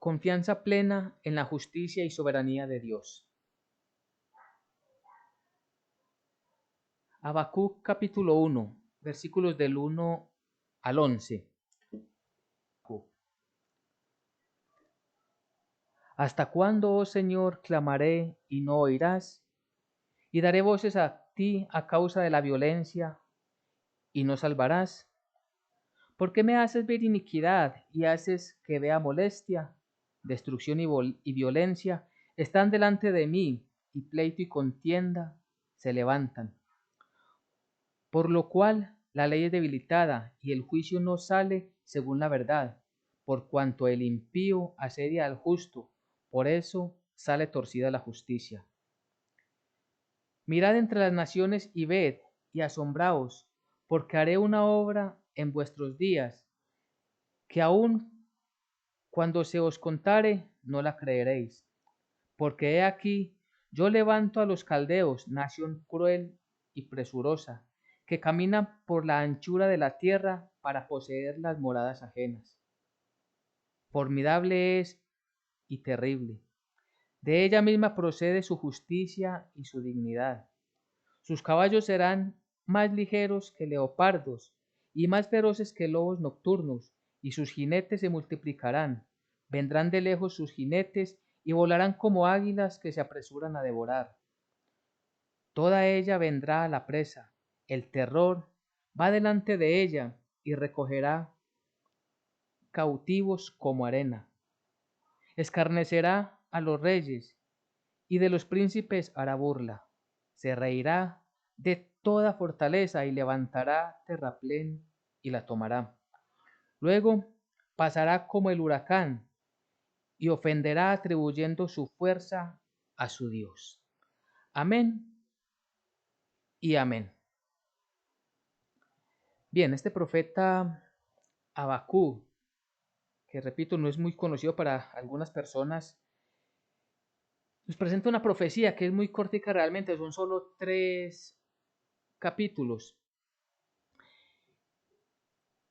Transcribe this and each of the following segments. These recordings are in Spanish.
Confianza plena en la justicia y soberanía de Dios. Habacuc capítulo 1, versículos del 1 al 11. ¿Hasta cuándo, oh Señor, clamaré y no oirás? Y daré voces a ti a causa de la violencia y no salvarás. ¿Por qué me haces ver iniquidad y haces que vea molestia? Destrucción y violencia están delante de mí, y pleito y contienda se levantan. Por lo cual la ley es debilitada y el juicio no sale según la verdad, por cuanto el impío asedia al justo, por eso sale torcida la justicia. Mirad entre las naciones y ved, y asombraos, porque haré una obra en vuestros días, que aun cuando se os contare, no la creeréis. Porque he aquí, yo levanto a los caldeos, nación cruel y presurosa, que camina por la anchura de la tierra para poseer las moradas ajenas. Formidable es y terrible. De ella misma procede su justicia y su dignidad. Sus caballos serán más ligeros que leopardos y más feroces que lobos nocturnos, y sus jinetes se multiplicarán. Vendrán de lejos sus jinetes y volarán como águilas que se apresuran a devorar. Toda ella vendrá a la presa, el terror va delante de ella y recogerá cautivos como arena. Escarnecerá a los reyes y de los príncipes hará burla. Se reirá de toda fortaleza y levantará terraplén y la tomará. Luego pasará como el huracán y ofenderá atribuyendo su fuerza a su Dios. Amén y amén. Bien, este profeta Habacuc, que repito, no es muy conocido para algunas personas, nos presenta una profecía que es muy cortica realmente, son solo 3 capítulos.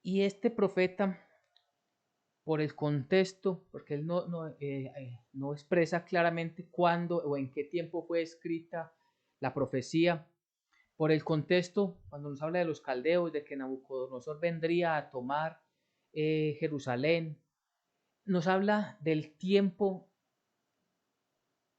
Y este profeta, por el contexto, porque él no expresa claramente cuándo o en qué tiempo fue escrita la profecía, por el contexto, cuando nos habla de los caldeos, de que Nabucodonosor vendría a tomar Jerusalén, nos habla del tiempo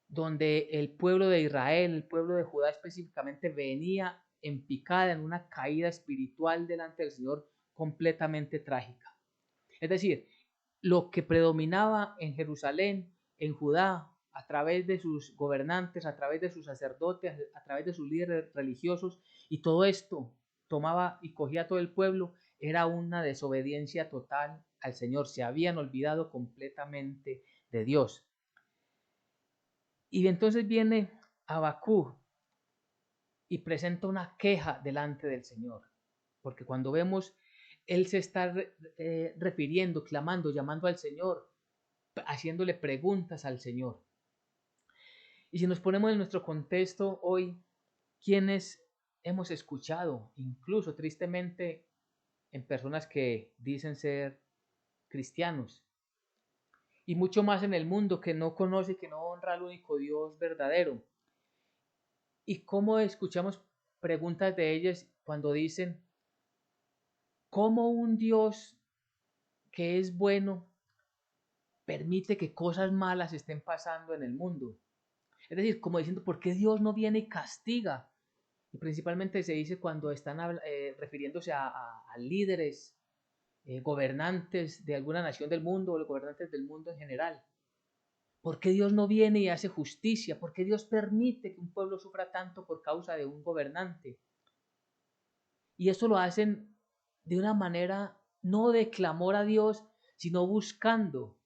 donde el pueblo de Israel, el pueblo de Judá específicamente, venía en picada, en una caída espiritual delante del Señor completamente trágica. Es decir, lo que predominaba en Jerusalén, en Judá, a través de sus gobernantes, a través de sus sacerdotes, a través de sus líderes religiosos, y todo esto tomaba y cogía a todo el pueblo, era una desobediencia total al Señor. Se habían olvidado completamente de Dios. Y entonces viene Habacuc y presenta una queja delante del Señor, porque cuando vemos, él se está refiriendo, clamando, llamando al Señor, haciéndole preguntas al Señor. Y si nos ponemos en nuestro contexto hoy, ¿quiénes hemos escuchado, incluso tristemente, en personas que dicen ser cristianos? Y mucho más en el mundo que no conoce, que no honra al único Dios verdadero. ¿Y cómo escuchamos preguntas de ellos cuando dicen, ¿cómo un Dios que es bueno permite que cosas malas estén pasando en el mundo? Es decir, como diciendo, ¿por qué Dios no viene y castiga? Y principalmente se dice cuando están refiriéndose a líderes, gobernantes de alguna nación del mundo o gobernantes del mundo en general. ¿Por qué Dios no viene y hace justicia? ¿Por qué Dios permite que un pueblo sufra tanto por causa de un gobernante? Y esto lo hacen de una manera no de clamor a Dios, sino buscando,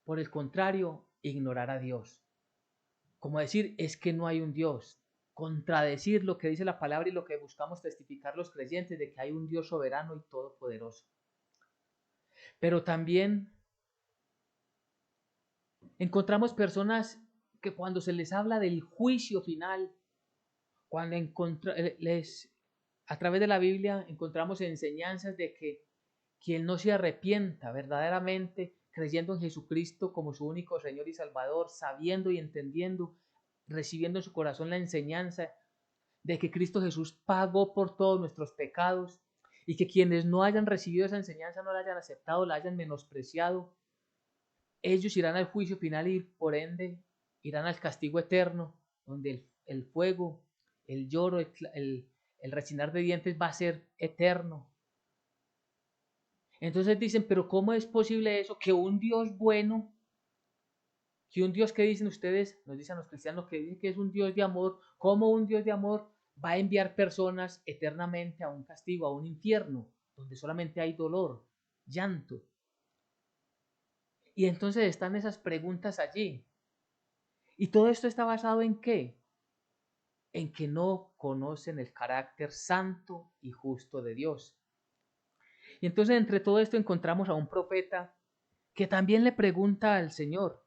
por el contrario, ignorar a Dios. Como decir, es que no hay un Dios. Contradecir lo que dice la palabra y lo que buscamos testificar los creyentes de que hay un Dios soberano y todopoderoso. Pero también encontramos personas que cuando se les habla del juicio final, cuando a través de la Biblia encontramos enseñanzas de que quien no se arrepienta verdaderamente, creyendo en Jesucristo como su único Señor y Salvador, sabiendo y entendiendo, recibiendo en su corazón la enseñanza de que Cristo Jesús pagó por todos nuestros pecados y que quienes no hayan recibido esa enseñanza, no la hayan aceptado, la hayan menospreciado, ellos irán al juicio final y por ende irán al castigo eterno, donde el fuego, el lloro, el rechinar de dientes va a ser eterno. Entonces dicen, pero ¿cómo es posible eso? Que un Dios bueno, que un Dios que dicen ustedes, nos dicen los cristianos que dicen que es un Dios de amor, ¿cómo un Dios de amor va a enviar personas eternamente a un castigo, a un infierno, donde solamente hay dolor, llanto? Y entonces están esas preguntas allí. ¿Y todo esto está basado en qué? En que no conocen el carácter santo y justo de Dios. Y entonces entre todo esto encontramos a un profeta que también le pregunta al Señor,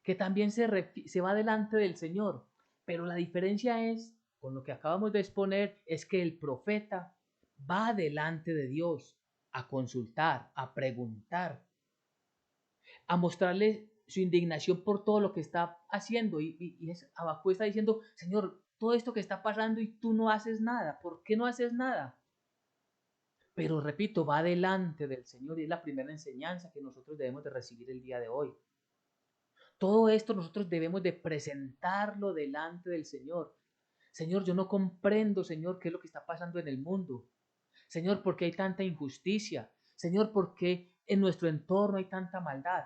que también se va delante del Señor. Pero la diferencia es, con lo que acabamos de exponer, es que el profeta va delante de Dios a consultar, a preguntar, a mostrarle su indignación por todo lo que está haciendo. Abacú está diciendo, Señor, todo esto que está pasando y tú no haces nada. ¿Por qué no haces nada? Pero repito, va delante del Señor y es la primera enseñanza que nosotros debemos de recibir el día de hoy. Todo esto nosotros debemos de presentarlo delante del Señor. Señor, yo no comprendo, Señor, qué es lo que está pasando en el mundo. Señor, ¿por qué hay tanta injusticia? Señor, ¿por qué en nuestro entorno hay tanta maldad?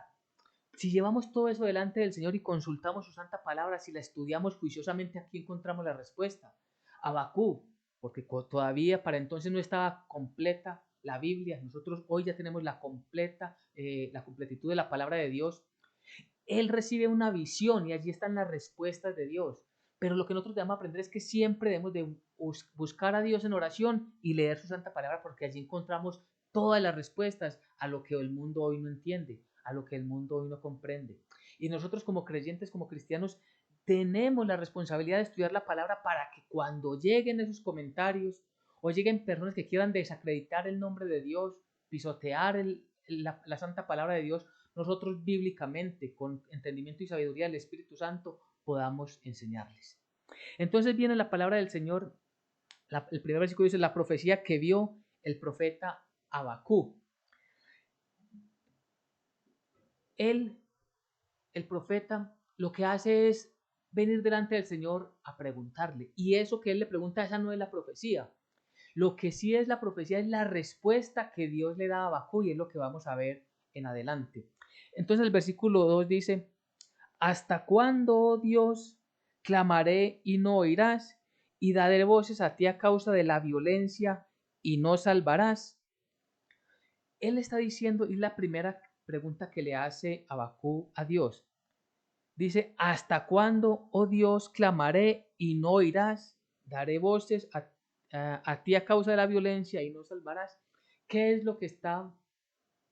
Si llevamos todo eso delante del Señor y consultamos su santa palabra, si la estudiamos juiciosamente, aquí encontramos la respuesta. Abacú, porque todavía para entonces no estaba completa la Biblia. Nosotros hoy ya tenemos la completitud de la palabra de Dios. Él recibe una visión y allí están las respuestas de Dios. Pero lo que nosotros debemos aprender es que siempre debemos de buscar a Dios en oración y leer su santa palabra, porque allí encontramos todas las respuestas a lo que el mundo hoy no entiende, a lo que el mundo hoy no comprende. Y nosotros como creyentes, como cristianos, tenemos la responsabilidad de estudiar la palabra para que cuando lleguen esos comentarios o lleguen personas que quieran desacreditar el nombre de Dios, pisotear la santa palabra de Dios, nosotros bíblicamente, con entendimiento y sabiduría del Espíritu Santo, podamos enseñarles. Entonces viene la palabra del Señor, el primer versículo dice, la profecía que vio el profeta Abacú. Él, el profeta, lo que hace es venir delante del Señor a preguntarle. Y eso que él le pregunta, esa no es la profecía. Lo que sí es la profecía es la respuesta que Dios le da a Abacú y es lo que vamos a ver en adelante. Entonces el versículo 2 dice, ¿hasta cuándo, oh Dios, clamaré y no oirás? Y daré voces a ti a causa de la violencia y no salvarás. Él está diciendo, y la primera pregunta que le hace Abacú a Dios. Dice, ¿hasta cuándo, oh Dios, clamaré y no oirás? Daré voces a ti a causa de la violencia y no salvarás. ¿Qué es lo que está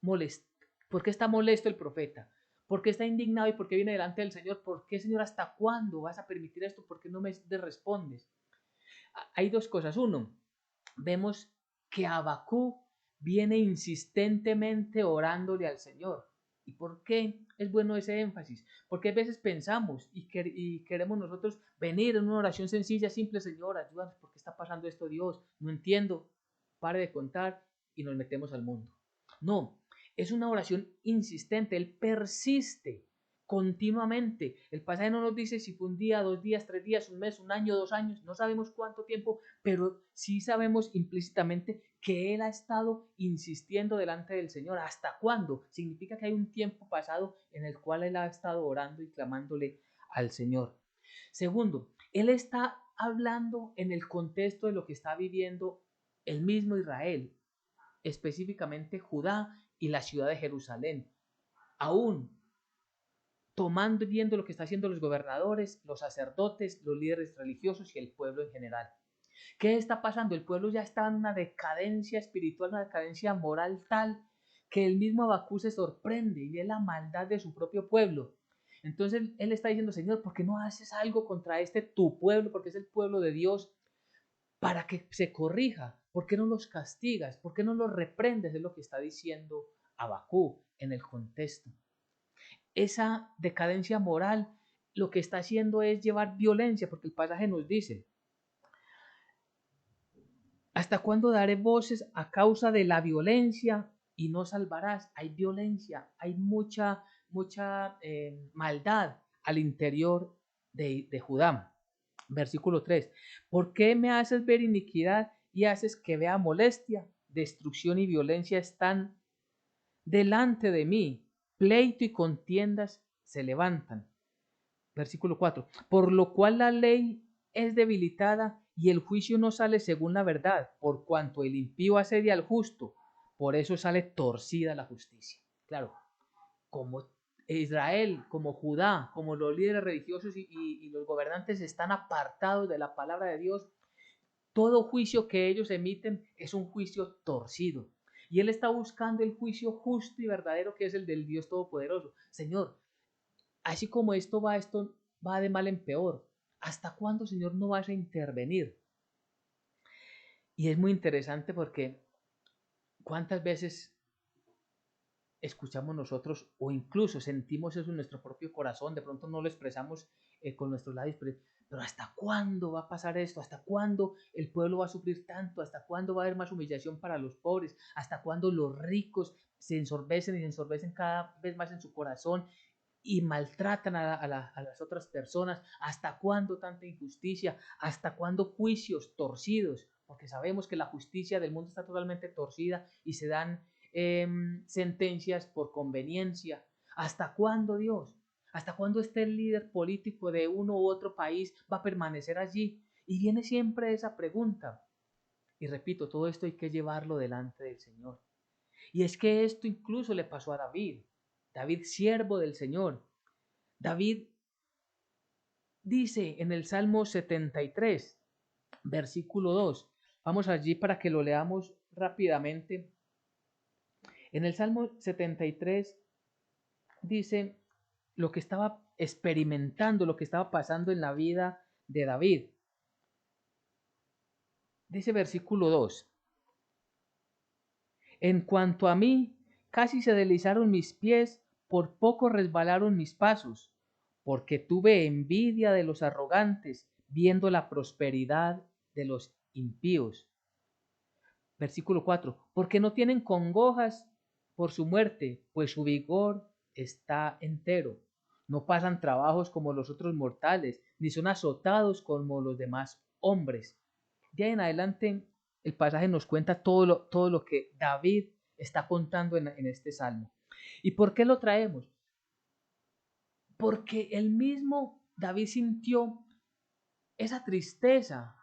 molesto? ¿Por qué está molesto el profeta? ¿Por qué está indignado y por qué viene delante del Señor? ¿Por qué, Señor, hasta cuándo vas a permitir esto? ¿Por qué no me respondes? Hay dos cosas. Uno, vemos que Abacú viene insistentemente orándole al Señor. ¿Y por qué es bueno ese énfasis? Porque a veces pensamos y queremos nosotros venir en una oración sencilla, simple, Señor, ayúdanos, ¿por qué está pasando esto, Dios? No entiendo. Pare de contar y nos metemos al mundo. No, es una oración insistente, él persiste continuamente. El pasaje no nos dice si fue un día, 2 días, 3 días, un mes, un año, 2 años, no sabemos cuánto tiempo, pero sí sabemos implícitamente que él ha estado insistiendo delante del Señor. ¿Hasta cuándo? Significa que hay un tiempo pasado en el cual él ha estado orando y clamándole al Señor. Segundo, él está hablando en el contexto de lo que está viviendo el mismo Israel, específicamente Judá y la ciudad de Jerusalén. Aún tomando y viendo lo que están haciendo los gobernadores, los sacerdotes, los líderes religiosos y el pueblo en general. ¿Qué está pasando? El pueblo ya está en una decadencia espiritual, una decadencia moral tal que el mismo Abacú se sorprende y ve la maldad de su propio pueblo. Entonces él está diciendo, Señor, ¿por qué no haces algo contra tu pueblo? Porque es el pueblo de Dios, para que se corrija. ¿Por qué no los castigas? ¿Por qué no los reprendes? Es lo que está diciendo Habacuc en el contexto. Esa decadencia moral lo que está haciendo es llevar violencia, porque el pasaje nos dice, ¿hasta cuándo daré voces a causa de la violencia y no salvarás? Hay violencia, hay mucha maldad al interior de Judá. Versículo 3. ¿Por qué me haces ver iniquidad y haces que vea molestia? Destrucción y violencia están delante de mí. Pleito y contiendas se levantan. Versículo 4. Por lo cual la ley es debilitada y el juicio no sale según la verdad, por cuanto el impío asedia al justo, por eso sale torcida la justicia. Claro, como Israel, como Judá, como los líderes religiosos y los gobernantes están apartados de la palabra de Dios, todo juicio que ellos emiten es un juicio torcido. Y él está buscando el juicio justo y verdadero que es el del Dios Todopoderoso. Señor, así como esto va de mal en peor. ¿Hasta cuándo, Señor, no vas a intervenir? Y es muy interesante porque cuántas veces escuchamos nosotros o incluso sentimos eso en nuestro propio corazón, de pronto no lo expresamos con nuestros labios, pero ¿hasta cuándo va a pasar esto? ¿Hasta cuándo el pueblo va a sufrir tanto? ¿Hasta cuándo va a haber más humillación para los pobres? ¿Hasta cuándo los ricos se ensorbecen y se ensorbecen cada vez más en su corazón y maltratan a las otras personas? ¿Hasta cuándo tanta injusticia? ¿Hasta cuándo juicios torcidos? Porque sabemos que la justicia del mundo está totalmente torcida y se dan sentencias por conveniencia. ¿Hasta cuándo, Dios? ¿Hasta cuándo este líder político de uno u otro país va a permanecer allí? Y viene siempre esa pregunta. Y repito, todo esto hay que llevarlo delante del Señor. Y es que esto incluso le pasó a David. David, siervo del Señor. David dice en el Salmo 73, versículo 2. Vamos allí para que lo leamos rápidamente. En el Salmo 73 dice lo que estaba experimentando, lo que estaba pasando en la vida de David. Dice versículo 2. En cuanto a mí, casi se deslizaron mis pies, por poco resbalaron mis pasos, porque tuve envidia de los arrogantes, viendo la prosperidad de los impíos. Versículo 4. Porque no tienen congojas por su muerte, pues su vigor está entero. No pasan trabajos como los otros mortales, ni son azotados como los demás hombres. De ahí en adelante, el pasaje nos cuenta todo lo que David está contando en este salmo. ¿Y por qué lo traemos? Porque el mismo David sintió esa tristeza,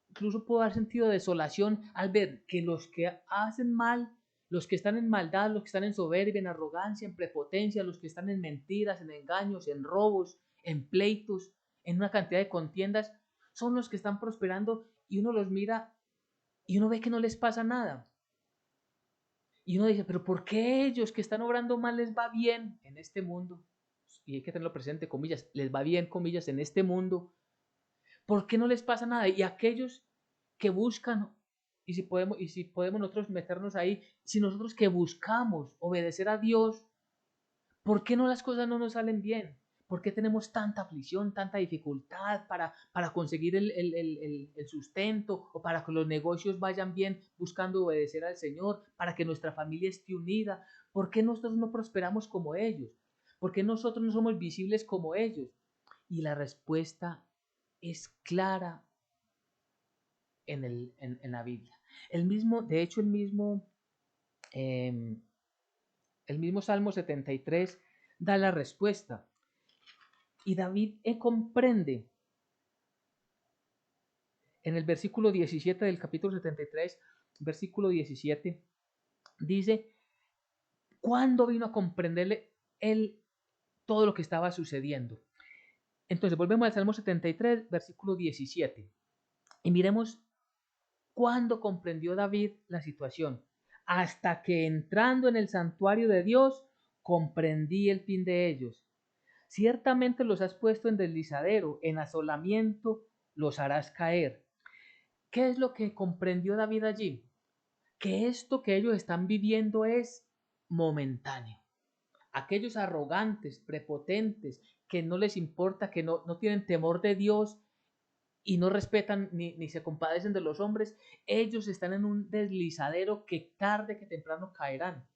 incluso pudo haber sentido desolación al ver que los que hacen mal, los que están en maldad, los que están en soberbia, en arrogancia, en prepotencia, los que están en mentiras, en engaños, en robos, en pleitos, en una cantidad de contiendas, son los que están prosperando y uno los mira y uno ve que no les pasa nada. Y uno dice, pero ¿por qué ellos que están obrando mal les va bien en este mundo? Y hay que tenerlo presente, comillas, les va bien, comillas, en este mundo. ¿Por qué no les pasa nada? Y aquellos que buscan, y si podemos nosotros meternos ahí, si nosotros que buscamos obedecer a Dios, ¿por qué no las cosas no nos salen bien? ¿Por qué tenemos tanta aflicción, tanta dificultad para conseguir el sustento o para que los negocios vayan bien buscando obedecer al Señor, para que nuestra familia esté unida? ¿Por qué nosotros no prosperamos como ellos? ¿Por qué nosotros no somos visibles como ellos? Y la respuesta es clara en la Biblia. De hecho, eh, el mismo Salmo 73 da la respuesta. Y David comprende en el versículo 17 del capítulo 73, versículo 17, dice, ¿cuándo vino a comprenderle él todo lo que estaba sucediendo? Entonces, volvemos al Salmo 73, versículo 17, y miremos cuándo comprendió David la situación. Hasta que entrando en el santuario de Dios, comprendí el fin de ellos. Ciertamente los has puesto en deslizadero, en asolamiento los harás caer. ¿Qué es lo que comprendió David allí? Que esto que ellos están viviendo es momentáneo. Aquellos arrogantes, prepotentes, que no les importa, que no tienen temor de Dios y no respetan ni se compadecen de los hombres, ellos están en un deslizadero que tarde que temprano caerán.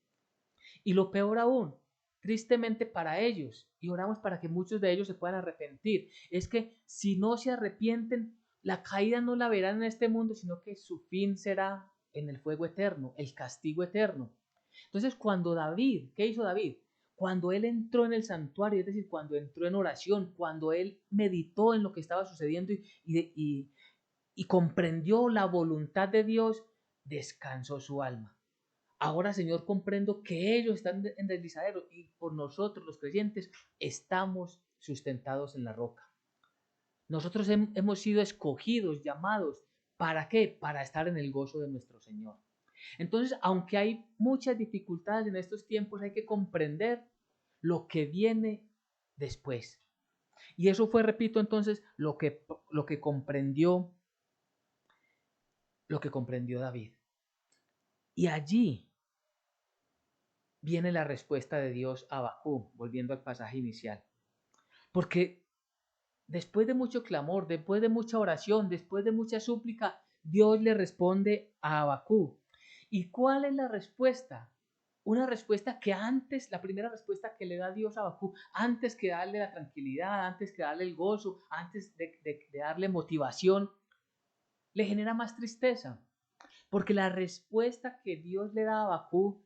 Y lo peor aún, tristemente para ellos, y oramos para que muchos de ellos se puedan arrepentir, es que si no se arrepienten, la caída no la verán en este mundo, sino que su fin será en el fuego eterno, el castigo eterno. Entonces, cuando David, ¿qué hizo David? Cuando él entró en el santuario, es decir, cuando entró en oración, cuando él meditó en lo que estaba sucediendo y comprendió la voluntad de Dios, descansó su alma. Ahora, Señor, comprendo que ellos están en deslizadero y por nosotros, los creyentes, estamos sustentados en la roca. Nosotros hemos sido escogidos, llamados. ¿Para qué? Para estar en el gozo de nuestro Señor. Entonces, aunque hay muchas dificultades en estos tiempos, hay que comprender lo que viene después. Y eso fue, repito, entonces, lo que comprendió David. Y allí viene la respuesta de Dios a Habacuc, volviendo al pasaje inicial. Porque después de mucho clamor, después de mucha oración, después de mucha súplica, Dios le responde a Habacuc. ¿Y cuál es la respuesta? Una respuesta que antes, la primera respuesta que le da Dios a Habacuc, antes que darle la tranquilidad, antes que darle el gozo, antes de darle motivación, le genera más tristeza. Porque la respuesta que Dios le da a Habacuc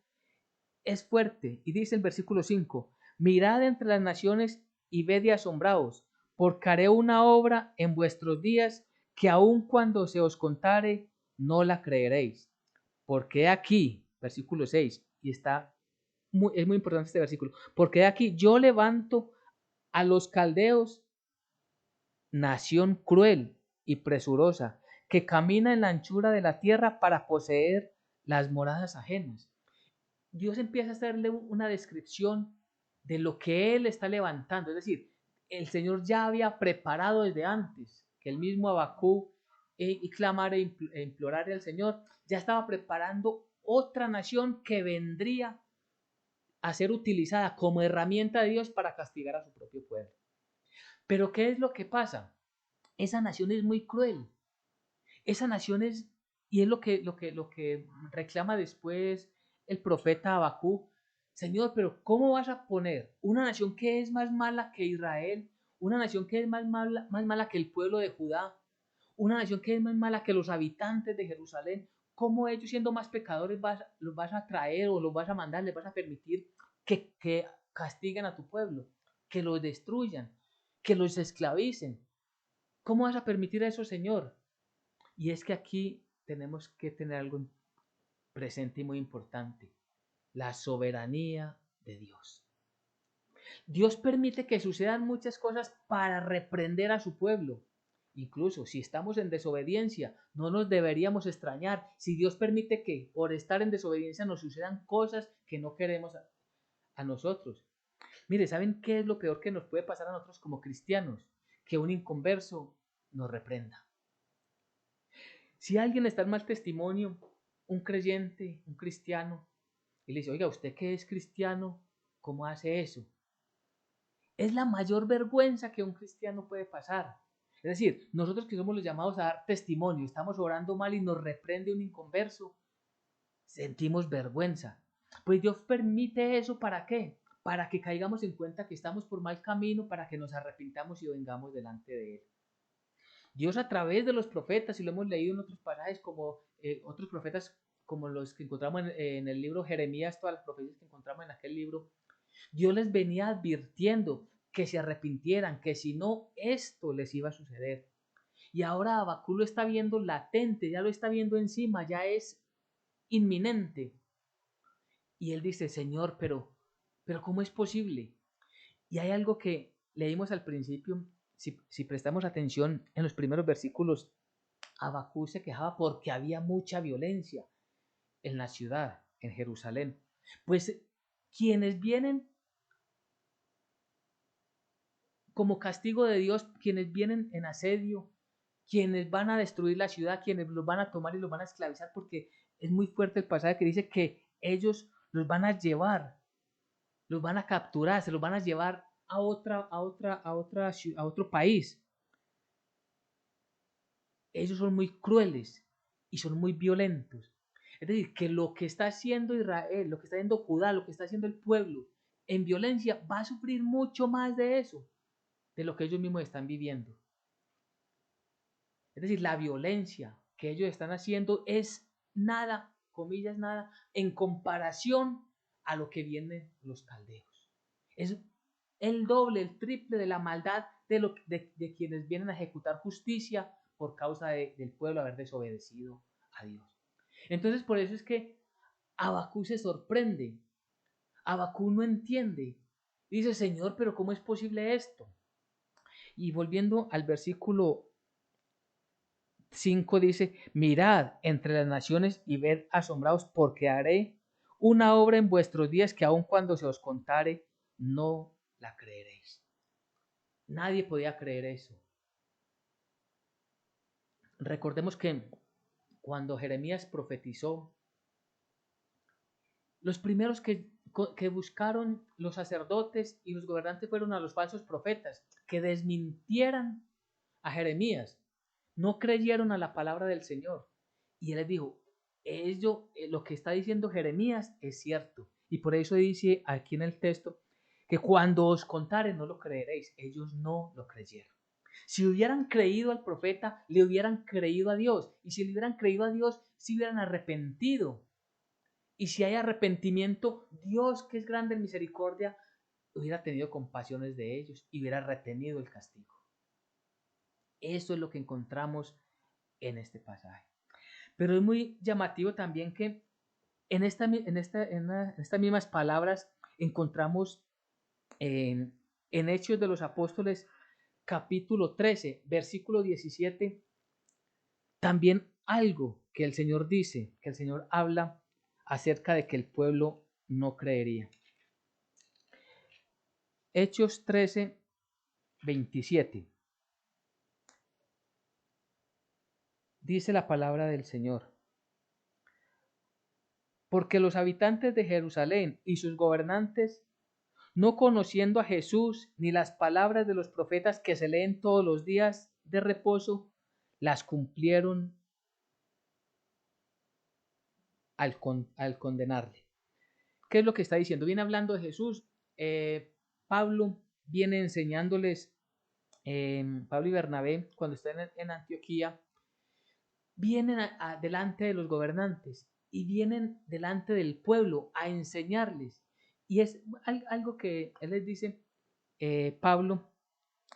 es fuerte. Y dice el versículo 5, mirad entre las naciones y ved y asombraos, porque haré una obra en vuestros días que aun cuando se os contare, no la creeréis. Porque aquí, versículo 6, y es muy importante este versículo, porque aquí yo levanto a los caldeos, nación cruel y presurosa, que camina en la anchura de la tierra para poseer las moradas ajenas. Dios empieza a hacerle una descripción de lo que Él está levantando. Es decir, el Señor ya había preparado desde antes que el mismo Habacuc y clamar e implorar al Señor, ya estaba preparando otra nación que vendría a ser utilizada como herramienta de Dios para castigar a su propio pueblo. Pero ¿qué es lo que pasa? Esa nación es muy cruel. Esa nación es, y es lo que reclama después el profeta Habacuc. Señor, pero ¿cómo vas a poner una nación que es más mala que Israel? Una nación que es más mala que el pueblo de Judá. Una nación que es más mala que los habitantes de Jerusalén. ¿Cómo ellos, siendo más pecadores, los vas a traer o los vas a mandar, les vas a permitir que castiguen a tu pueblo, que los destruyan, que los esclavicen? ¿Cómo vas a permitir eso, Señor? Y es que aquí tenemos que tener algo presente y muy importante, la soberanía de Dios. Dios permite que sucedan muchas cosas para reprender a su pueblo. Incluso si estamos en desobediencia, no nos deberíamos extrañar si Dios permite que por estar en desobediencia nos sucedan cosas que no queremos a nosotros. Mire, ¿saben qué es lo peor que nos puede pasar a nosotros como cristianos? Que un inconverso nos reprenda. Si alguien está en mal testimonio, un creyente, un cristiano, y le dice, oiga, ¿usted que es cristiano, cómo hace eso? Es la mayor vergüenza que un cristiano puede pasar. Es decir, nosotros que somos los llamados a dar testimonio, estamos orando mal y nos reprende un inconverso, sentimos vergüenza. Pues Dios permite eso, ¿para qué? Para que caigamos en cuenta que estamos por mal camino, para que nos arrepintamos y vengamos delante de Él. Dios a través de los profetas, y lo hemos leído en otros pasajes, como otros profetas como los que encontramos en el libro Jeremías, todas las profecías que encontramos en aquel libro, Dios les venía advirtiendo que se arrepintieran, que si no, esto les iba a suceder. Y ahora Habacuc lo está viendo latente, ya lo está viendo encima, ya es inminente. Y él dice, Señor, pero ¿cómo es posible? Y hay algo que leímos al principio, si prestamos atención en los primeros versículos, Habacuc se quejaba porque había mucha violencia en la ciudad, en Jerusalén. Pues quienes vienen como castigo de Dios, quienes vienen en asedio, quienes van a destruir la ciudad, quienes los van a tomar y los van a esclavizar, porque es muy fuerte el pasaje que dice que ellos los van a llevar, los van a capturar, se los van a llevar a otro país. Ellos son muy crueles y son muy violentos. Es decir, que lo que está haciendo Israel, lo que está haciendo Judá, lo que está haciendo el pueblo en violencia, va a sufrir mucho más de eso, de lo que ellos mismos están viviendo. Es decir, la violencia que ellos están haciendo es nada, comillas, nada, en comparación a lo que vienen los caldeos. Es el doble, el triple de la maldad de quienes vienen a ejecutar justicia por causa del pueblo haber desobedecido a Dios. Entonces, por eso es que Abacú se sorprende. Abacú no entiende. Dice, Señor, pero ¿cómo es posible esto? Y volviendo al versículo 5 dice, mirad entre las naciones y ved asombrados, porque haré una obra en vuestros días que aun cuando se os contare, no la creeréis. Nadie podía creer eso. Recordemos que cuando Jeremías profetizó, los primeros que buscaron los sacerdotes y los gobernantes fueron a los falsos profetas, que desmintieran a Jeremías. No creyeron a la palabra del Señor. Y él les dijo, lo que está diciendo Jeremías es cierto. Y por eso dice aquí en el texto, que cuando os contare no lo creeréis. Ellos no lo creyeron. Si hubieran creído al profeta, le hubieran creído a Dios. Y si le hubieran creído a Dios, se hubieran arrepentido. Y si hay arrepentimiento, Dios, que es grande en misericordia, hubiera tenido compasiones de ellos y hubiera retenido el castigo. Eso es lo que encontramos en este pasaje. Pero es muy llamativo también que en estas mismas palabras encontramos en Hechos de los Apóstoles, capítulo 13, versículo 17, también algo que el Señor dice, que el Señor habla acerca de que el pueblo no creería. Hechos 13, 27. Dice la palabra del Señor. Porque los habitantes de Jerusalén y sus gobernantes, no conociendo a Jesús ni las palabras de los profetas que se leen todos los días de reposo, las cumplieron al condenarle. ¿Qué es lo que está diciendo? Viene hablando de Jesús. Pablo viene enseñándoles, Pablo y Bernabé, cuando están en Antioquía, vienen delante de los gobernantes y vienen delante del pueblo a enseñarles. Y es algo que él les dice, Pablo,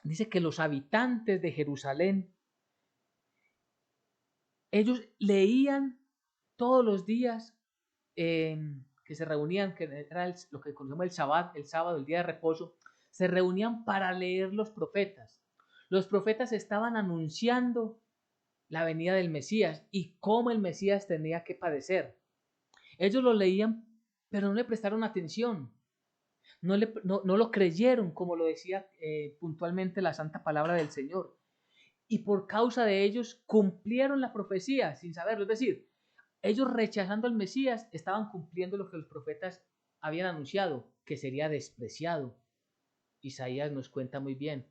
dice que los habitantes de Jerusalén, ellos leían todos los días que se reunían, que era lo que conocemos el sábado, el día de reposo, se reunían para leer los profetas. Los profetas estaban anunciando la venida del Mesías y cómo el Mesías tenía que padecer. Ellos lo leían, pero no le prestaron atención, no lo creyeron, como lo decía puntualmente la santa palabra del Señor. Y por causa de ellos cumplieron la profecía sin saberlo. Es decir, ellos rechazando al Mesías estaban cumpliendo lo que los profetas habían anunciado, que sería despreciado. Isaías nos cuenta muy bien.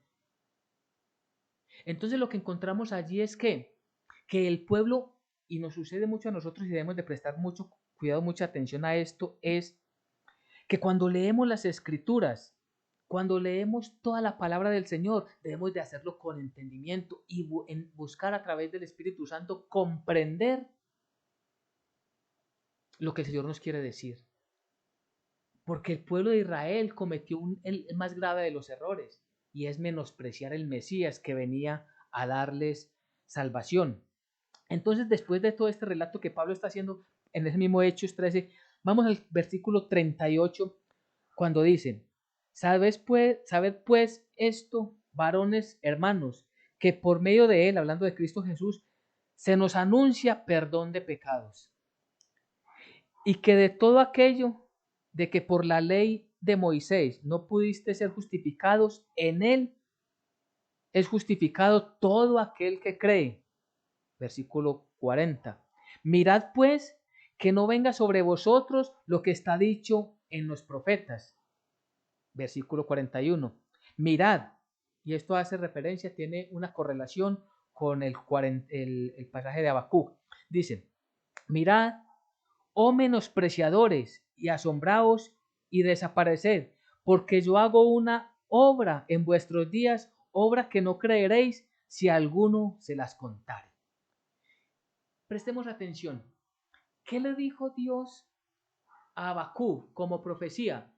Entonces lo que encontramos allí es que el pueblo, y nos sucede mucho a nosotros y debemos de prestar mucho cuidado, mucha atención a esto, es que cuando leemos las escrituras, cuando leemos toda la palabra del Señor, debemos de hacerlo con entendimiento y buscar a través del Espíritu Santo comprender lo que el Señor nos quiere decir. Porque el pueblo de Israel cometió el más grave de los errores, y es menospreciar el Mesías que venía a darles salvación. Entonces, después de todo este relato que Pablo está haciendo en ese mismo Hechos 13, vamos al versículo 38, cuando dice, sabed pues esto, varones hermanos, que por medio de él, hablando de Cristo Jesús, se nos anuncia perdón de pecados, y que de todo aquello de que por la ley de Moisés no pudiste ser justificados, en él es justificado todo aquel que cree. Versículo 40. Mirad pues que no venga sobre vosotros lo que está dicho en los profetas. Versículo 41. Mirad, y esto hace referencia, tiene una correlación con el pasaje de Habacuc. Dice, mirad, oh menospreciadores, y asombraos y desapareced, porque yo hago una obra en vuestros días, obra que no creeréis si alguno se las contare. Prestemos atención. ¿Qué le dijo Dios a Habacuc como profecía?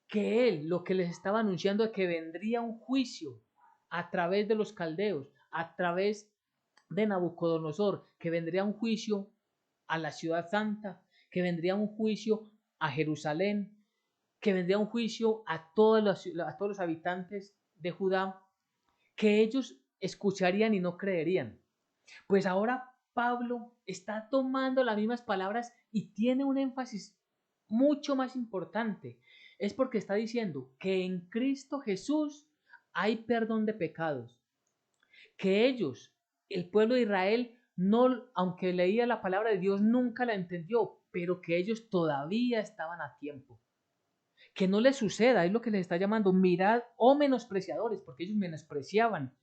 Que él, lo que les estaba anunciando, es que vendría un juicio a través de los caldeos, a través de Nabucodonosor, que vendría un juicio a la ciudad santa, que vendría un juicio a Jerusalén, que vendría un juicio a todos los habitantes de Judá, que ellos escucharían y no creerían. Pues ahora Pablo está tomando las mismas palabras y tiene un énfasis mucho más importante. Es porque está diciendo que en Cristo Jesús hay perdón de pecados. Que ellos, el pueblo de Israel, no, aunque leía la palabra de Dios, nunca la entendió, pero que ellos todavía estaban a tiempo. Que no les suceda, es lo que les está llamando, mirad, oh menospreciadores, porque ellos menospreciaban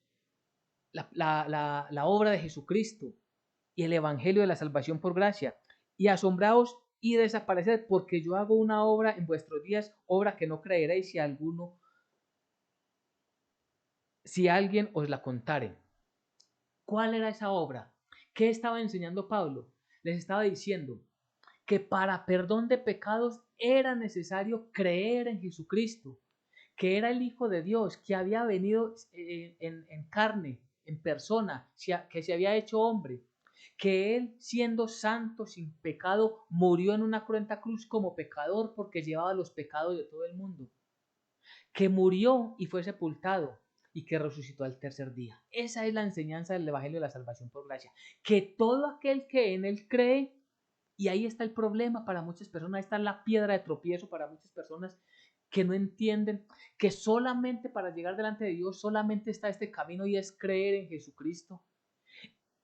la obra de Jesucristo y el evangelio de la salvación por gracia. Y asombraos y desapareced, porque yo hago una obra en vuestros días, obra que no creeréis si alguien os la contare. ¿Cuál era esa obra? ¿Qué estaba enseñando Pablo? Les estaba diciendo que para perdón de pecados era necesario creer en Jesucristo, que era el Hijo de Dios, que había venido en carne, en persona, que se había hecho hombre, que Él, siendo santo, sin pecado, murió en una cruenta cruz como pecador porque llevaba los pecados de todo el mundo, que murió y fue sepultado y que resucitó al tercer día. Esa es la enseñanza del Evangelio de la salvación por gracia, que todo aquel que en Él cree, y ahí está el problema para muchas personas, ahí está la piedra de tropiezo para muchas personas que no entienden que solamente para llegar delante de Dios solamente está este camino y es creer en Jesucristo.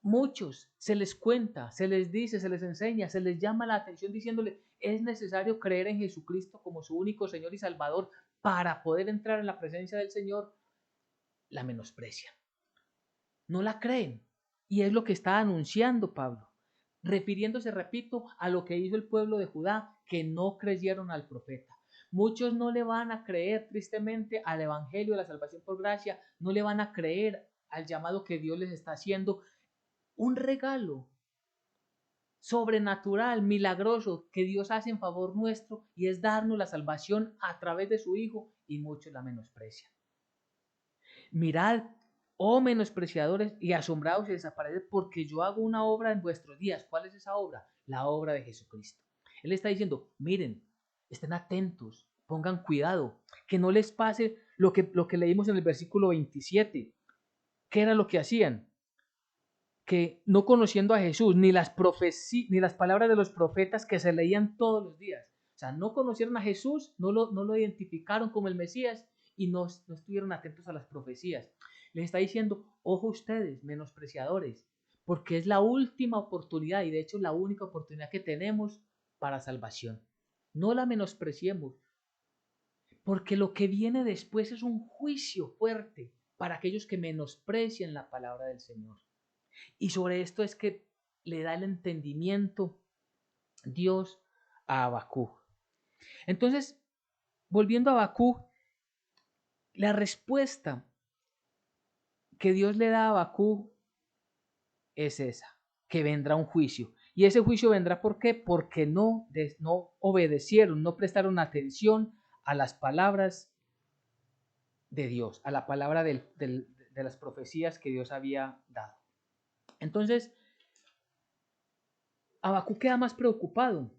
Muchos se les cuenta, se les dice, se les enseña, se les llama la atención diciéndole es necesario creer en Jesucristo como su único Señor y Salvador para poder entrar en la presencia del Señor. La menosprecian, no la creen, y es lo que está anunciando Pablo, refiriéndose, repito, a lo que hizo el pueblo de Judá, que no creyeron al profeta. Muchos no le van a creer tristemente al evangelio de la salvación por gracia, no le van a creer al llamado que Dios les está haciendo, un regalo sobrenatural, milagroso que Dios hace en favor nuestro, y es darnos la salvación a través de su Hijo, y muchos la menosprecian. Mirad, oh menospreciadores, y asombrados y desapareced, porque yo hago una obra en vuestros días. ¿Cuál es esa obra? La obra de Jesucristo. Él está diciendo, miren, estén atentos, pongan cuidado, que no les pase lo que leímos en el versículo 27. ¿Qué era lo que hacían? Que no conociendo a Jesús, ni las palabras de los profetas que se leían todos los días. O sea, no conocieron a Jesús, no lo identificaron como el Mesías y no estuvieron atentos a las profecías. Les está diciendo, ojo ustedes, menospreciadores, porque es la última oportunidad y de hecho la única oportunidad que tenemos para salvación. No la menospreciemos, porque lo que viene después es un juicio fuerte para aquellos que menosprecian la palabra del Señor. Y sobre esto es que le da el entendimiento Dios a Habacuc. Entonces, volviendo a Habacuc, la respuesta que Dios le da a Habacuc es esa, que vendrá un juicio. Y ese juicio vendrá ¿por qué? Porque no obedecieron, no prestaron atención a las palabras de Dios, a la palabra de las profecías que Dios había dado. Entonces, Habacuc queda más preocupado.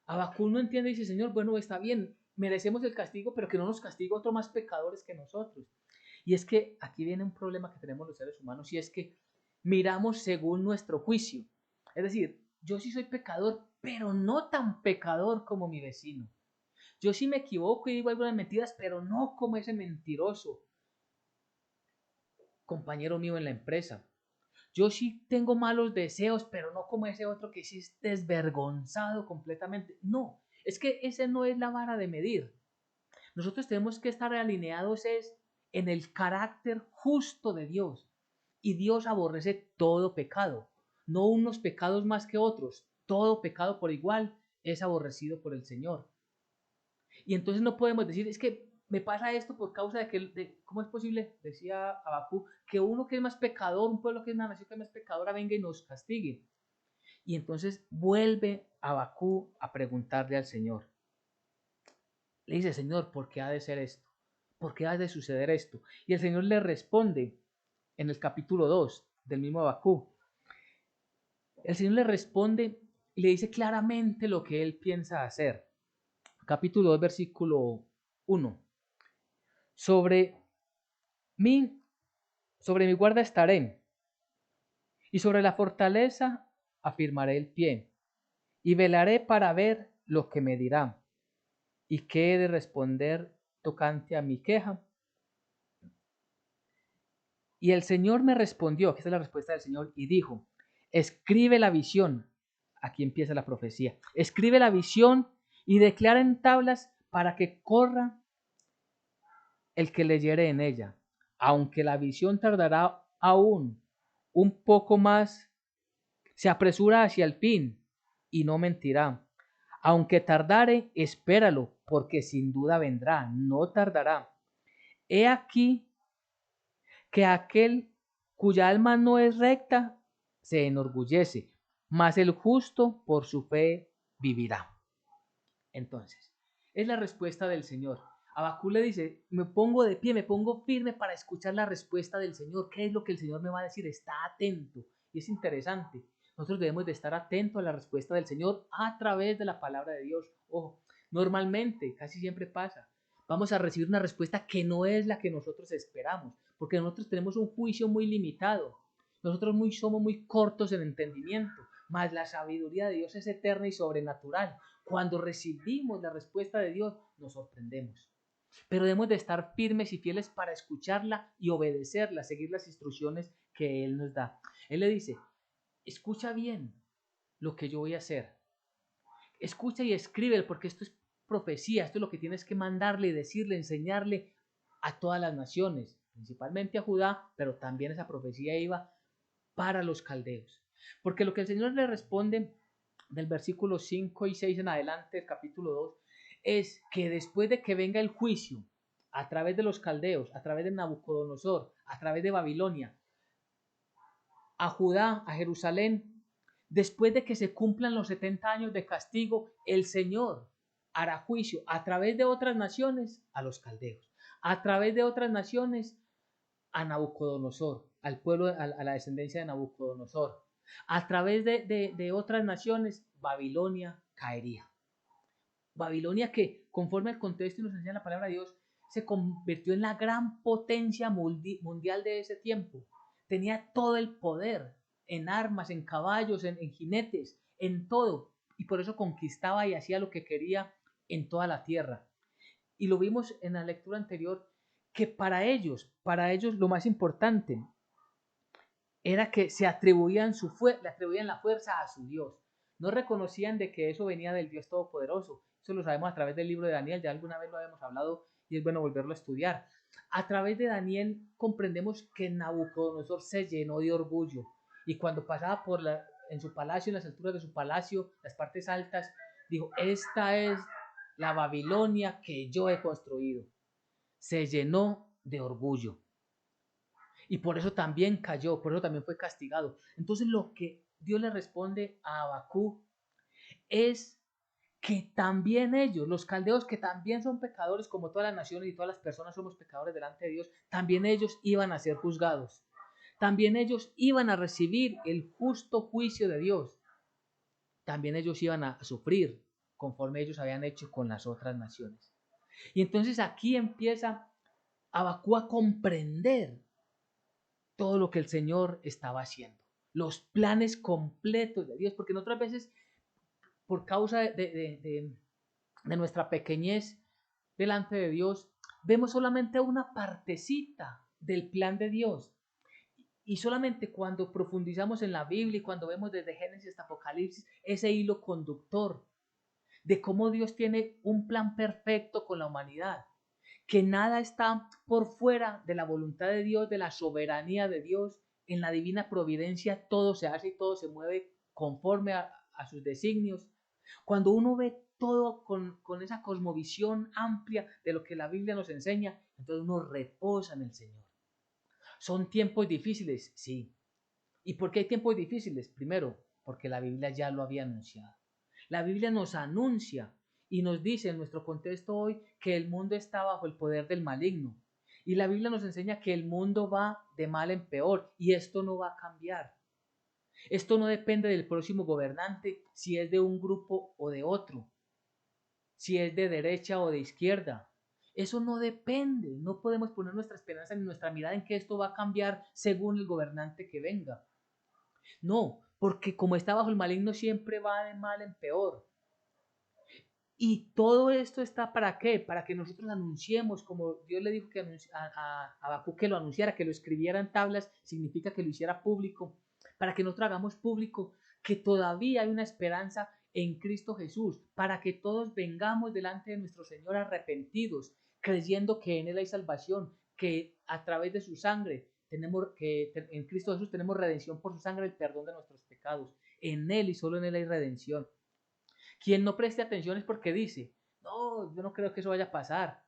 Habacuc no entiende y dice, Señor, bueno, está bien, merecemos el castigo, pero que no nos castigue otro más pecadores que nosotros. Y es que aquí viene un problema que tenemos los seres humanos, y es que miramos según nuestro juicio. Es decir, yo sí soy pecador, pero no tan pecador como mi vecino. Yo sí me equivoco y digo algunas mentiras, pero no como ese mentiroso compañero mío en la empresa. Yo sí tengo malos deseos, pero no como ese otro que sí es desvergonzado completamente. No, es que ese no es la vara de medir. Nosotros tenemos que estar alineados en el carácter justo de Dios. Y Dios aborrece todo pecado, no unos pecados más que otros. Todo pecado por igual es aborrecido por el Señor. Y entonces no podemos decir, es que me pasa esto por causa ¿cómo es posible? Decía Abacú, que uno que es más pecador, un pueblo que es una nación que es más pecadora, venga y nos castigue. Y entonces vuelve Abacú a preguntarle al Señor. Le dice, Señor, ¿por qué ha de ser esto? ¿Por qué ha de suceder esto? Y el Señor le responde en el capítulo 2 del mismo Abacú. El Señor le responde y le dice claramente lo que él piensa hacer. Capítulo 2, versículo 1. Sobre mí, sobre mi guarda estaré, y sobre la fortaleza afirmaré el pie, y velaré para ver lo que me dirá, y qué he de responder tocante a mi queja. Y el Señor me respondió, que esta es la respuesta del Señor, y dijo, escribe la visión. Aquí empieza la profecía. Escribe la visión y declara en tablas para que corra el que leyere en ella. Aunque la visión tardará aún un poco más, se apresura hacia el fin y no mentirá. Aunque tardare, espéralo, porque sin duda vendrá, no tardará. He aquí que aquel cuya alma no es recta se enorgullece, mas el justo por su fe vivirá. Entonces, es la respuesta del Señor. Abacú le dice, me pongo de pie, me pongo firme para escuchar la respuesta del Señor. ¿Qué es lo que el Señor me va a decir? Está atento. Y es interesante. Nosotros debemos de estar atentos a la respuesta del Señor a través de la palabra de Dios. Ojo, normalmente, casi siempre pasa, vamos a recibir una respuesta que no es la que nosotros esperamos, porque nosotros tenemos un juicio muy limitado. Nosotros somos muy cortos en entendimiento, mas la sabiduría de Dios es eterna y sobrenatural. Cuando recibimos la respuesta de Dios, nos sorprendemos. Pero debemos de estar firmes y fieles para escucharla y obedecerla, seguir las instrucciones que Él nos da. Él le dice, escucha bien lo que yo voy a hacer. Escucha y escribe, porque esto es profecía, esto es lo que tienes que mandarle y decirle, enseñarle a todas las naciones, principalmente a Judá, pero también esa profecía iba para los caldeos. Porque lo que el Señor le responde del versículo 5 y 6 en adelante, el capítulo 2, es que después de que venga el juicio a través de los caldeos, a través de Nabucodonosor, a través de Babilonia, a Judá, a Jerusalén, después de que se cumplan los 70 años de castigo, el Señor hará juicio a través de otras naciones a los caldeos, a través de otras naciones a Nabucodonosor, al pueblo, a la descendencia de Nabucodonosor. A través de otras naciones, Babilonia caería. Babilonia que, conforme al contexto y nos enseña la palabra de Dios, se convirtió en la gran potencia mundial de ese tiempo. Tenía todo el poder en armas, en caballos, en jinetes, en todo. Y por eso conquistaba y hacía lo que quería en toda la tierra. Y lo vimos en la lectura anterior, que para ellos lo más importante era que se atribuían, le atribuían la fuerza a su Dios. No reconocían de que eso venía del Dios Todopoderoso. Eso lo sabemos a través del libro de Daniel, ya alguna vez lo habíamos hablado y es bueno volverlo a estudiar. A través de Daniel comprendemos que Nabucodonosor se llenó de orgullo y cuando pasaba en su palacio, en las alturas de su palacio, las partes altas, dijo, esta es la Babilonia que yo he construido. Se llenó de orgullo. Y por eso también cayó, por eso también fue castigado. Entonces lo que Dios le responde a Abacú es que también ellos, los caldeos que también son pecadores como todas las naciones y todas las personas somos pecadores delante de Dios, también ellos iban a ser juzgados. También ellos iban a recibir el justo juicio de Dios. También ellos iban a sufrir conforme ellos habían hecho con las otras naciones. Y entonces aquí empieza Abacú a comprender todo lo que el Señor estaba haciendo, los planes completos de Dios, porque en otras veces, por causa de nuestra pequeñez delante de Dios, vemos solamente una partecita del plan de Dios. Y solamente cuando profundizamos en la Biblia y cuando vemos desde Génesis hasta Apocalipsis ese hilo conductor de cómo Dios tiene un plan perfecto con la humanidad, que nada está por fuera de la voluntad de Dios, de la soberanía de Dios, en la divina providencia todo se hace y todo se mueve conforme a sus designios. Cuando uno ve todo con esa cosmovisión amplia de lo que la Biblia nos enseña, entonces uno reposa en el Señor. ¿Son tiempos difíciles? Sí. ¿Y por qué hay tiempos difíciles? Primero, porque la Biblia ya lo había anunciado. La Biblia nos anuncia y nos dice en nuestro contexto hoy que el mundo está bajo el poder del maligno. Y la Biblia nos enseña que el mundo va de mal en peor y esto no va a cambiar. Esto no depende del próximo gobernante, si es de un grupo o de otro, si es de derecha o de izquierda. Eso no depende. No podemos poner nuestra esperanza ni nuestra mirada en que esto va a cambiar según el gobernante que venga. No, porque como está bajo el maligno siempre va de mal en peor. Y todo esto está ¿para qué? Para que nosotros anunciemos, como Dios le dijo que a Habacuc que lo anunciara, que lo escribiera en tablas, significa que lo hiciera público, para que nosotros hagamos público que todavía hay una esperanza en Cristo Jesús, para que todos vengamos delante de nuestro Señor arrepentidos, creyendo que en Él hay salvación, que a través de su sangre tenemos, que en Cristo Jesús tenemos redención por su sangre, el perdón de nuestros pecados. En Él y solo en Él hay redención. Quien no preste atención es porque dice, no, yo no creo que eso vaya a pasar.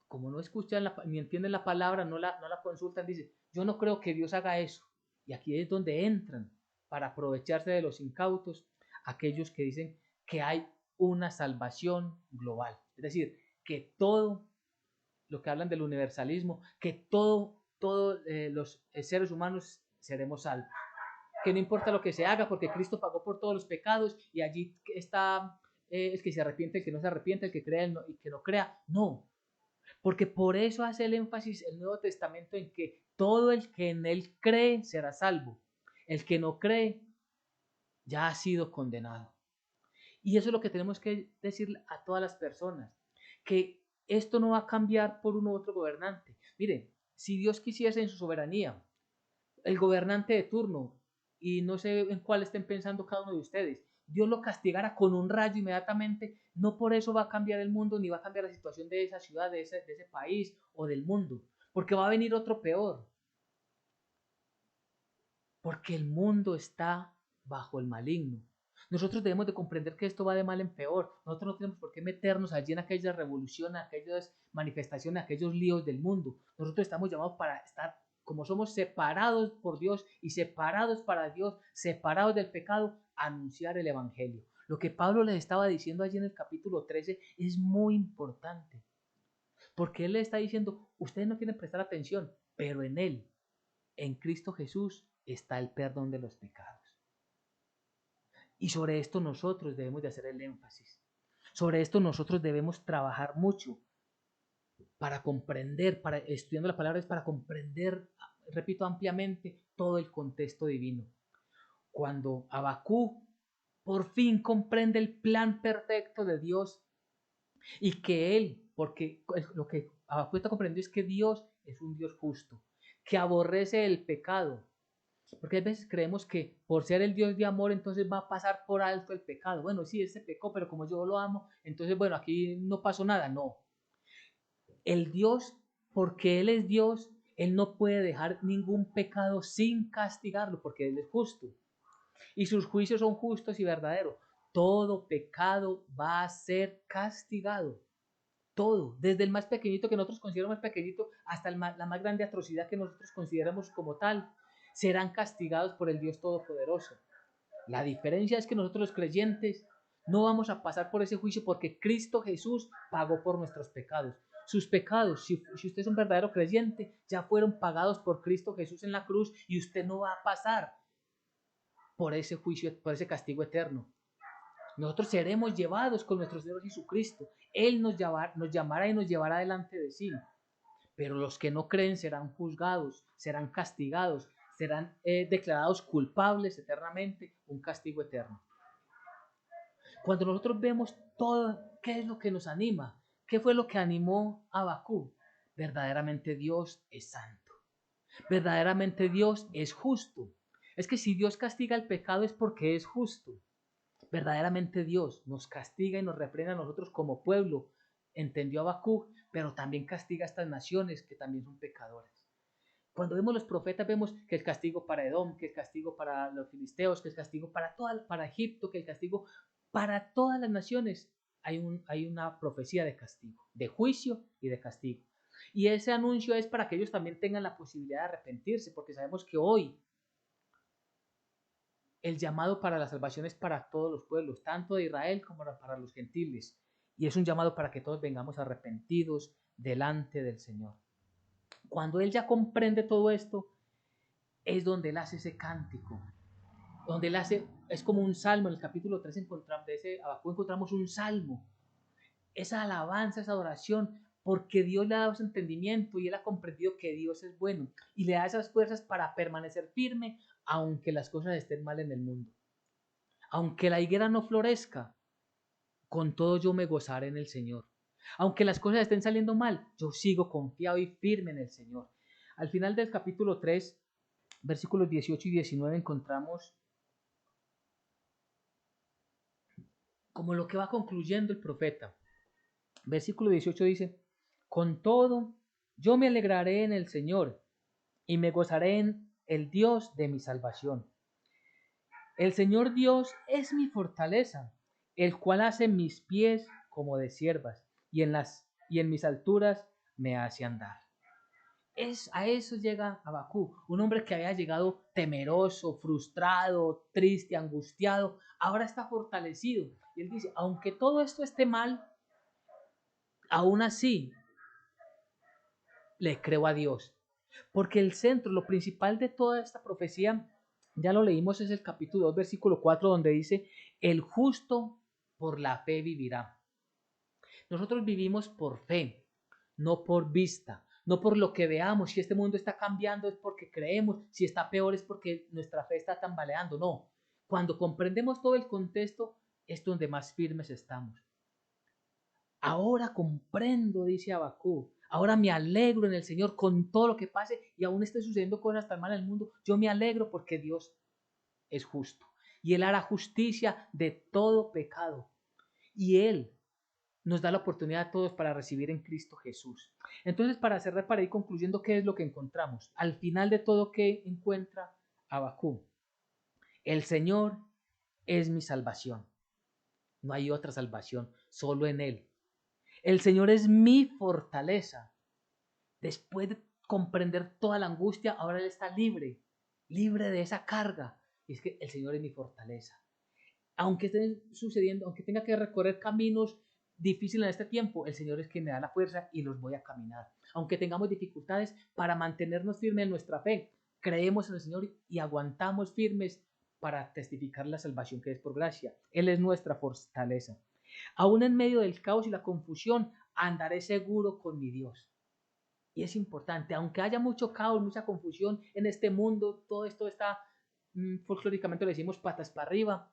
Como no escuchan ni entienden la palabra, no la consultan, dice, yo no creo que Dios haga eso. Y aquí es donde entran para aprovecharse de los incautos aquellos que dicen que hay una salvación global. Es decir, que todo lo que hablan del universalismo, que todos los seres humanos seremos salvos, que no importa lo que se haga, porque Cristo pagó por todos los pecados y allí está el que se arrepiente, el que no se arrepiente, el que crea y el que no crea. No, porque por eso hace el énfasis el Nuevo Testamento en que todo el que en él cree será salvo. El que no cree ya ha sido condenado. Y eso es lo que tenemos que decir a todas las personas, que esto no va a cambiar por uno u otro gobernante. Mire, si Dios quisiese en su soberanía, el gobernante de turno, y no sé en cuál estén pensando cada uno de ustedes, Dios lo castigara con un rayo inmediatamente, no por eso va a cambiar el mundo, ni va a cambiar la situación de esa ciudad, de ese país o del mundo, porque va a venir otro peor, porque el mundo está bajo el maligno. Nosotros debemos de comprender que esto va de mal en peor. Nosotros no tenemos por qué meternos allí en aquellas revoluciones, aquellas manifestaciones, aquellos líos del mundo. Nosotros estamos llamados para estar, como somos separados por Dios y separados para Dios, separados del pecado, anunciar el Evangelio. Lo que Pablo les estaba diciendo allí en el capítulo 13 es muy importante. Porque él le está diciendo, ustedes no quieren prestar atención, pero en él, en Cristo Jesús, está el perdón de los pecados. Y sobre esto nosotros debemos de hacer el énfasis. Sobre esto nosotros debemos trabajar mucho para comprender, para estudiando la palabra es para comprender, repito, ampliamente todo el contexto divino. Cuando Habacuc por fin comprende el plan perfecto de Dios y que él, porque lo que Habacuc está comprendiendo es que Dios es un Dios justo, que aborrece el pecado. Porque a veces creemos que por ser el Dios de amor, entonces va a pasar por alto el pecado. Bueno, sí, ese pecó, pero como yo lo amo, entonces, bueno, aquí no pasó nada. No. El Dios, porque Él es Dios, Él no puede dejar ningún pecado sin castigarlo, porque Él es justo. Y sus juicios son justos y verdaderos. Todo pecado va a ser castigado. Todo, desde el más pequeñito que nosotros consideramos pequeñito hasta la más grande atrocidad que nosotros consideramos como tal, serán castigados por el Dios Todopoderoso. La diferencia es que nosotros los creyentes no vamos a pasar por ese juicio porque Cristo Jesús pagó por nuestros pecados. Sus pecados, si usted es un verdadero creyente, ya fueron pagados por Cristo Jesús en la cruz y usted no va a pasar por ese juicio, por ese castigo eterno. Nosotros seremos llevados con nuestro Señor Jesucristo. Él nos llamará y nos llevará delante de sí. Pero los que no creen serán juzgados, serán castigados, serán declarados culpables eternamente, un castigo eterno. Cuando nosotros vemos todo, ¿qué es lo que nos anima? ¿Qué fue lo que animó a Habacuc? Verdaderamente Dios es santo. Verdaderamente Dios es justo. Es que si Dios castiga el pecado es porque es justo. Verdaderamente Dios nos castiga y nos reprende a nosotros como pueblo, entendió Habacuc, pero también castiga a estas naciones que también son pecadores. Cuando vemos los profetas vemos que el castigo para Edom, que el castigo para los filisteos, que el castigo para Egipto, que el castigo para todas las naciones. Hay una profecía de castigo, de juicio y de castigo. Y ese anuncio es para que ellos también tengan la posibilidad de arrepentirse, porque sabemos que hoy el llamado para la salvación es para todos los pueblos, tanto de Israel como para los gentiles. Y es un llamado para que todos vengamos arrepentidos delante del Señor. Cuando Él ya comprende todo esto, es donde Él hace ese cántico, donde Él hace, es como un salmo. En el capítulo 3 de ese Habacuc encontramos un salmo, esa alabanza, esa adoración, porque Dios le ha dado ese entendimiento y Él ha comprendido que Dios es bueno y le da esas fuerzas para permanecer firme aunque las cosas estén mal en el mundo. Aunque la higuera no florezca, con todo yo me gozaré en el Señor. Aunque las cosas estén saliendo mal, yo sigo confiado y firme en el Señor. Al final del capítulo 3, versículos 18 y 19, encontramos como lo que va concluyendo el profeta. Versículo 18 dice, con todo, yo me alegraré en el Señor y me gozaré en el Dios de mi salvación. El Señor Dios es mi fortaleza, el cual hace mis pies como de siervas y en mis alturas me hace andar. A eso llega Habacuc, un hombre que había llegado temeroso, frustrado, triste, angustiado, ahora está fortalecido. Y él dice, aunque todo esto esté mal, aún así le creo a Dios. Porque el centro, lo principal de toda esta profecía, ya lo leímos, es el capítulo 2, versículo 4, donde dice, el justo por la fe vivirá. Nosotros vivimos por fe, no por vista, no por lo que veamos. Si este mundo está cambiando es porque creemos, si está peor es porque nuestra fe está tambaleando. No, cuando comprendemos todo el contexto es donde más firmes estamos. Ahora comprendo, dice Habacuc. Ahora me alegro en el Señor con todo lo que pase y aún esté sucediendo cosas tan malas en el mundo. Yo me alegro porque Dios es justo y Él hará justicia de todo pecado. Y Él nos da la oportunidad a todos para recibir en Cristo Jesús. Entonces, para cerrar, para ir concluyendo, ¿qué es lo que encontramos? Al final de todo, ¿qué encuentra Habacuc? El Señor es mi salvación. No hay otra salvación, solo en Él. El Señor es mi fortaleza. Después de comprender toda la angustia, ahora Él está libre, libre de esa carga. Y es que el Señor es mi fortaleza. Aunque esté sucediendo, aunque tenga que recorrer caminos difíciles en este tiempo, el Señor es quien me da la fuerza y los voy a caminar. Aunque tengamos dificultades para mantenernos firmes en nuestra fe, creemos en el Señor y aguantamos firmes para testificar la salvación que es por gracia. Él es nuestra fortaleza. Aún en medio del caos y la confusión, andaré seguro con mi Dios. Y es importante, aunque haya mucho caos, mucha confusión en este mundo, todo esto está, folclóricamente le decimos patas para arriba,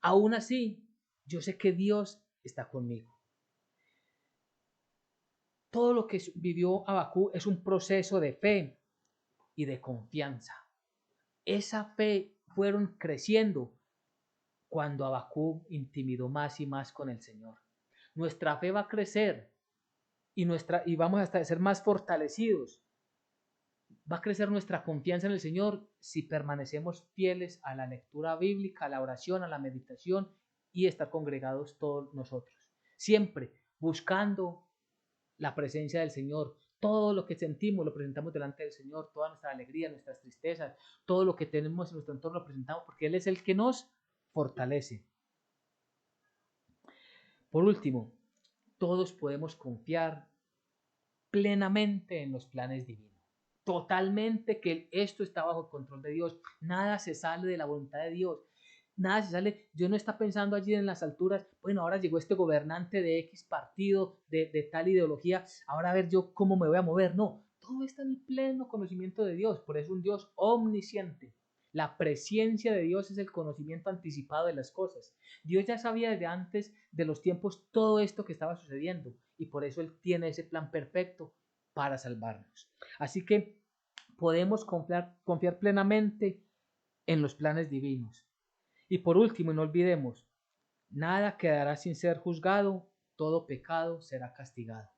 aún así, yo sé que Dios está conmigo. Todo lo que vivió Habacuc es un proceso de fe y de confianza. Esa fe fueron creciendo cuando Habacuc intimidó más y más con el Señor. Nuestra fe va a crecer y vamos a ser más fortalecidos. Va a crecer nuestra confianza en el Señor si permanecemos fieles a la lectura bíblica, a la oración, a la meditación y estar congregados todos nosotros. Siempre buscando la presencia del Señor. Todo lo que sentimos lo presentamos delante del Señor, toda nuestra alegría, nuestras tristezas, todo lo que tenemos en nuestro entorno lo presentamos porque Él es el que nos fortalece. Por último, todos podemos confiar plenamente en los planes divinos. Totalmente que esto está bajo el control de Dios. Nada se sale de la voluntad de Dios. Nada se sale. Dios no está pensando allí en las alturas. Bueno, ahora llegó este gobernante de X partido, de tal ideología. Ahora a ver yo cómo me voy a mover. No, todo está en el pleno conocimiento de Dios. Por eso es un Dios omnisciente. La presencia de Dios es el conocimiento anticipado de las cosas. Dios ya sabía desde antes de los tiempos todo esto que estaba sucediendo y por eso Él tiene ese plan perfecto para salvarnos. Así que podemos confiar plenamente en los planes divinos. Y por último, no olvidemos, nada quedará sin ser juzgado, todo pecado será castigado.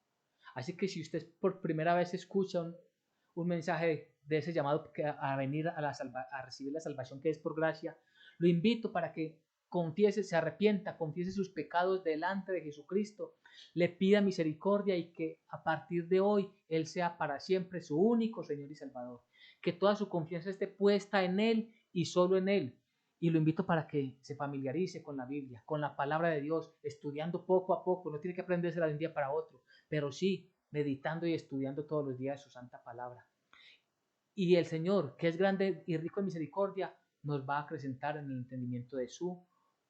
Así que si usted por primera vez escucha un mensaje de ese llamado a venir a recibir la salvación que es por gracia, lo invito para que confiese, se arrepienta, confiese sus pecados delante de Jesucristo, le pida misericordia y que a partir de hoy Él sea para siempre su único Señor y Salvador. Que toda su confianza esté puesta en Él y solo en Él. Y lo invito para que se familiarice con la Biblia, con la palabra de Dios, estudiando poco a poco. No tiene que aprenderse de un día para otro, pero sí meditando y estudiando todos los días su santa palabra. Y el Señor, que es grande y rico en misericordia, nos va a acrecentar en el entendimiento de su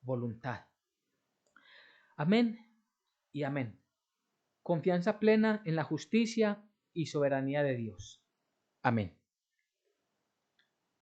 voluntad. Amén y amén. Confianza plena en la justicia y soberanía de Dios. Amén.